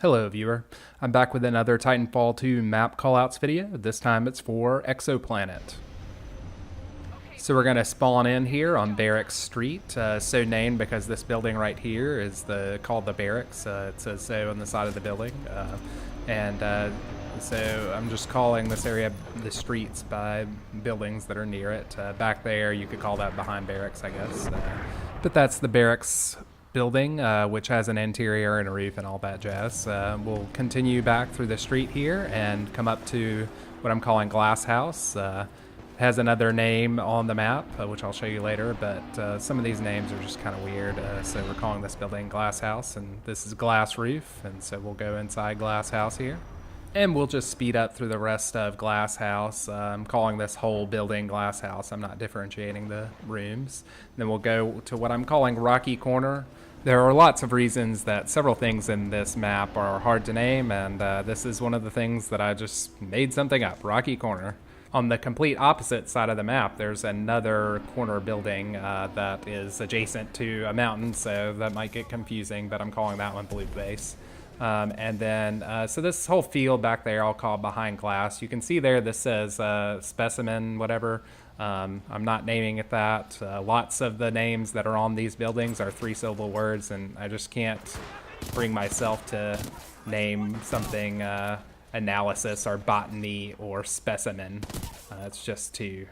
Hello viewer, I'm back with another Titanfall 2 map callouts video. This time it's for Exoplanet. So we're going to spawn in here on Barracks Street, so named because this building right here is called the Barracks. It says so on the side of the building. So I'm just calling this area the streets by buildings that are near it. Back there you could call that behind Barracks, I guess. But that's the Barracks building, which has an interior and a roof and all that jazz. We'll continue back through the street here and come up to what I'm calling Glass House. Has another name on the map, which I'll show you later, but some of these names are just kind of weird. So we're calling this building Glass House, and this is Glass Roof, and so we'll go inside Glass House here. And we'll just speed up through the rest of Glass House. I'm calling this whole building Glass House. I'm not differentiating the rooms. Then we'll go to what I'm calling Rocky Corner. There are lots of reasons that several things in this map are hard to name, and this is one of the things that I just made something up, Rocky Corner. On the complete opposite side of the map, there's another corner building that is adjacent to a mountain, so that might get confusing, but I'm calling that one Blue Base. So this whole field back there I'll call Behind Glass. You can see there this says Specimen, whatever. I'm not naming it that. Lots of the names that are on these buildings are three-syllable words, and I just can't bring myself to name something Analysis or Botany or Specimen. It's just too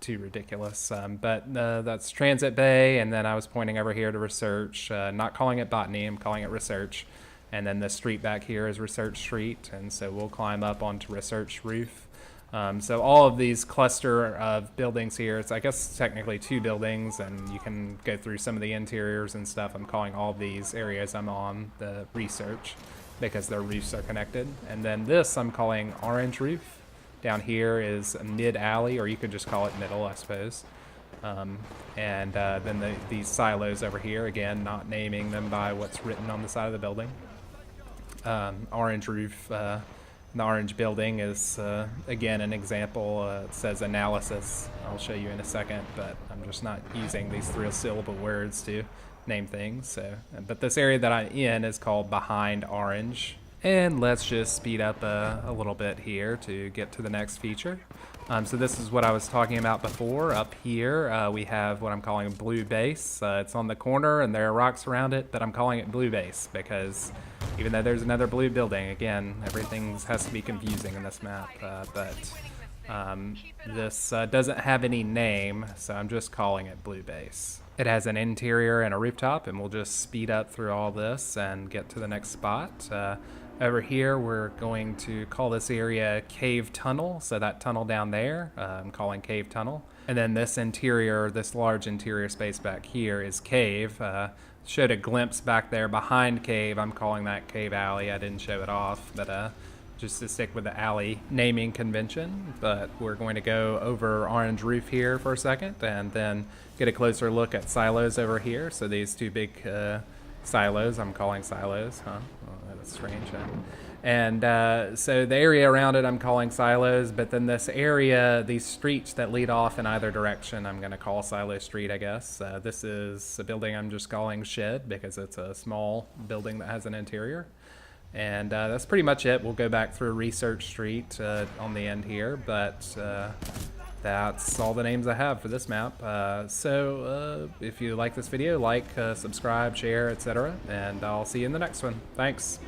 ridiculous. But that's Transit Bay, and then I was pointing over here to Research. Not calling it Botany, I'm calling it Research. And then the street back here is Research Street, and so we'll climb up onto Research Roof. So all of these cluster of buildings here, it's I guess technically two buildings, and you can go through some of the interiors and stuff. I'm calling all of these areas I'm on the Research because their roofs are connected. And then this I'm calling Orange Roof. Down here is a mid-alley, or you could just call it middle, I suppose. Then these silos over here, again, not naming them by what's written on the side of the building. Orange Roof, the orange building is, again, an example. It says Analysis. I'll show you in a second, but I'm just not using these three-syllable words to name things. So, but this area that I'm in is called Behind Orange. And let's just speed up a little bit here to get to the next feature. So this is what I was talking about before. Up here, we have what I'm calling Blue Base. It's on the corner, and there are rocks around it, but I'm calling it Blue Base because even though there's another blue building, again, everything has to be confusing in this map. This doesn't have any name, so I'm just calling it Blue Base. It has an interior and a rooftop, and we'll just speed up through all this and get to the next spot. Over here, we're going to call this area Cave Tunnel, so that tunnel down there, I'm calling Cave Tunnel. And then this interior, this large interior space back here is Cave. Showed a glimpse back there behind Cave. I'm calling that Cave Alley. I didn't show it off, but just to stick with the alley naming convention. But we're going to go over Orange Roof here for a second, and then get a closer look at silos over here. So these two big silos, I'm calling silos, huh? Oh, that's strange. So the area around it I'm calling silos, but then this area, these streets that lead off in either direction, I'm going to call Silo Street, I guess. This is a building I'm just calling Shed because it's a small building that has an interior. And that's pretty much it. We'll go back through Research Street on the end here, but that's all the names I have for this map. If you like this video, like, subscribe, share, etc. And I'll see you in the next one. Thanks.